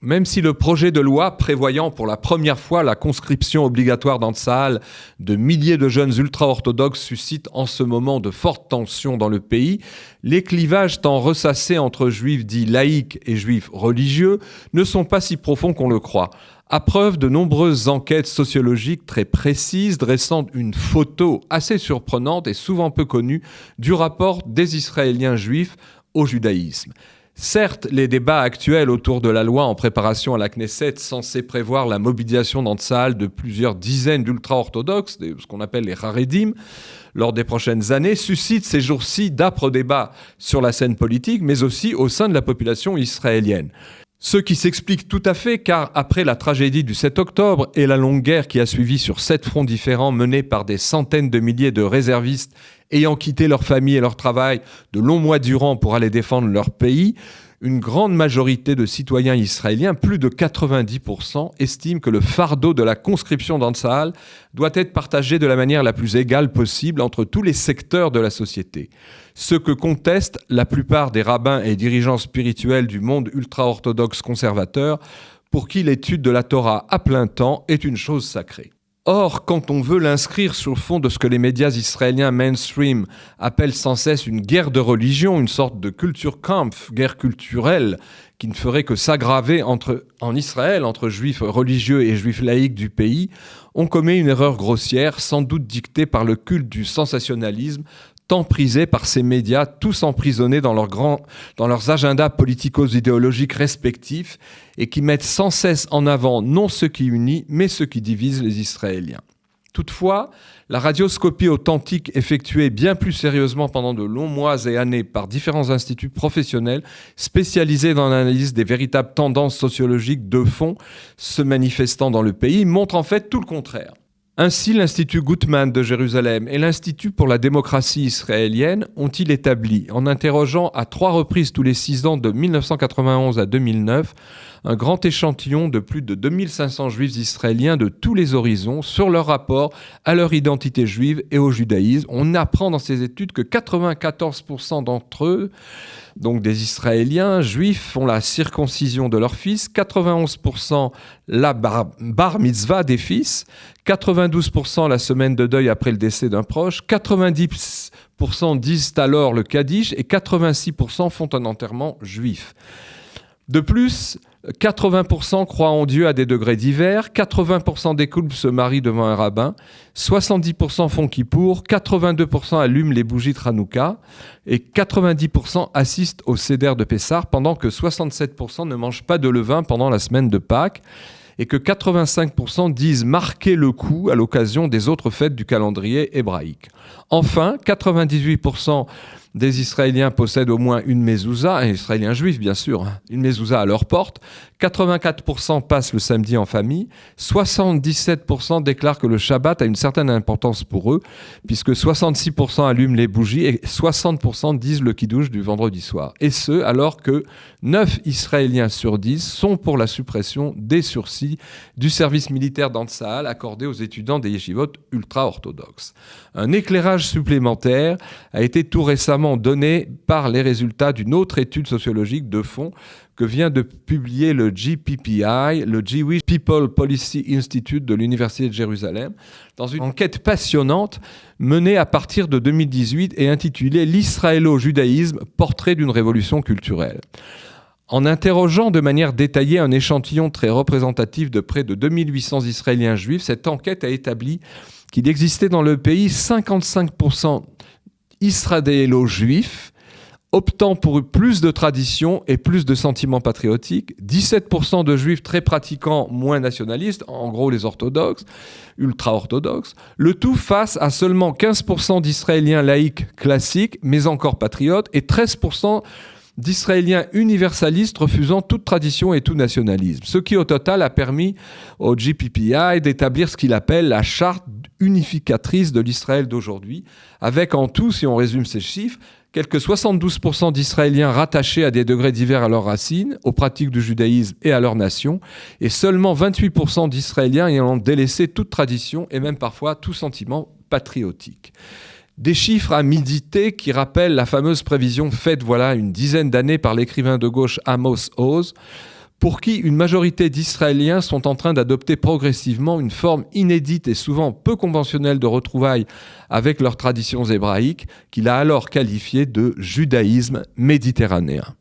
Même si le projet de loi prévoyant pour la première fois la conscription obligatoire dans Tsahal de milliers de jeunes ultra-orthodoxes suscite en ce moment de fortes tensions dans le pays, les clivages tant ressassés entre juifs dits laïcs et juifs religieux ne sont pas si profonds qu'on le croit. À preuve de nombreuses enquêtes sociologiques très précises dressant une photo assez surprenante et souvent peu connue du rapport des Israéliens juifs au judaïsme. Certes, les débats actuels autour de la loi en préparation à la Knesset censée prévoir la mobilisation dans Tsahal de plusieurs dizaines d'ultra-orthodoxes, ce qu'on appelle les Haredim, lors des prochaines années, suscitent ces jours-ci d'âpres débats sur la scène politique, mais aussi au sein de la population israélienne. Ce qui s'explique tout à fait car après la tragédie du 7 octobre et la longue guerre qui a suivi sur 7 fronts différents menés par des centaines de milliers de réservistes ayant quitté leur famille et leur travail de longs mois durant pour aller défendre leur pays, une grande majorité de citoyens israéliens, plus de 90%, estiment que le fardeau de la conscription dans Tsahal doit être partagé de la manière la plus égale possible entre tous les secteurs de la société. Ce que contestent la plupart des rabbins et dirigeants spirituels du monde ultra-orthodoxe conservateur, pour qui l'étude de la Torah à plein temps est une chose sacrée. Or, quand on veut l'inscrire sur le fond de ce que les médias israéliens mainstream appellent sans cesse une guerre de religion, une sorte de Kulturkampf, guerre culturelle, qui ne ferait que s'aggraver en Israël entre juifs religieux et juifs laïcs du pays, on commet une erreur grossière, sans doute dictée par le culte du sensationnalisme, tant prisés par ces médias, tous emprisonnés dans leurs agendas politico-idéologiques respectifs et qui mettent sans cesse en avant non ce qui unit, mais ce qui divise les Israéliens. Toutefois, la radioscopie authentique effectuée bien plus sérieusement pendant de longs mois et années par différents instituts professionnels spécialisés dans l'analyse des véritables tendances sociologiques de fond se manifestant dans le pays montre en fait tout le contraire. Ainsi, l'Institut Guttman de Jérusalem et l'Institut pour la démocratie israélienne ont-ils établi, en interrogeant à 3 reprises tous les 6 ans de 1991 à 2009, un grand échantillon de plus de 2500 juifs israéliens de tous les horizons sur leur rapport à leur identité juive et au judaïsme. On apprend dans ces études que 94% d'entre eux, donc des Israéliens juifs, font la circoncision de leurs fils, 91% la bar mitzvah des fils, 92% la semaine de deuil après le décès d'un proche, 90% disent alors le Kaddish et 86% font un enterrement juif. De plus, 80% croient en Dieu à des degrés divers, 80% des couples se marient devant un rabbin, 70% font kippour, 82% allument les bougies de Hanouka et 90% assistent au Seder de Pessah pendant que 67% ne mangent pas de levain pendant la semaine de Pâques et que 85% disent marquer le coup à l'occasion des autres fêtes du calendrier hébraïque. Enfin, 98% des Israéliens possèdent au moins une mezouza, un Israélien juif bien sûr, une mezouza à leur porte, 84% passent le samedi en famille, 77% déclarent que le Shabbat a une certaine importance pour eux, puisque 66% allument les bougies et 60% disent le kiddush du vendredi soir. Et ce, alors que 9 Israéliens sur 10 sont pour la suppression des sursis du service militaire dans Tsahal accordé aux étudiants des yeshivot ultra-orthodoxes. Un éclairage supplémentaire a été tout récemment donné par les résultats d'une autre étude sociologique de fond que vient de publier le JPPI, le Jewish People Policy Institute de l'Université de Jérusalem, dans une enquête passionnante menée à partir de 2018 et intitulée « L'israélo-judaïsme, portrait d'une révolution culturelle ». En interrogeant de manière détaillée un échantillon très représentatif de près de 2800 Israéliens juifs, cette enquête a établi qu'il existait dans le pays 55% israélo-juifs, optant pour plus de traditions et plus de sentiments patriotiques, 17% de juifs très pratiquants, moins nationalistes, en gros les orthodoxes, ultra-orthodoxes, le tout face à seulement 15% d'Israéliens laïcs classiques, mais encore patriotes, et 13% d'Israéliens universalistes refusant toute tradition et tout nationalisme. Ce qui au total a permis au JPPI d'établir ce qu'il appelle la charte unificatrice de l'Israël d'aujourd'hui, avec en tout, si on résume ces chiffres, quelques 72% d'Israéliens rattachés à des degrés divers à leurs racines, aux pratiques du judaïsme et à leur nation, et seulement 28% d'Israéliens ayant délaissé toute tradition et même parfois tout sentiment patriotique. Des chiffres à méditer qui rappellent la fameuse prévision faite voilà une dizaine d'années par l'écrivain de gauche Amos Oz pour qui une majorité d'Israéliens sont en train d'adopter progressivement une forme inédite et souvent peu conventionnelle de retrouvailles avec leurs traditions hébraïques, qu'il a alors qualifiée de judaïsme méditerranéen.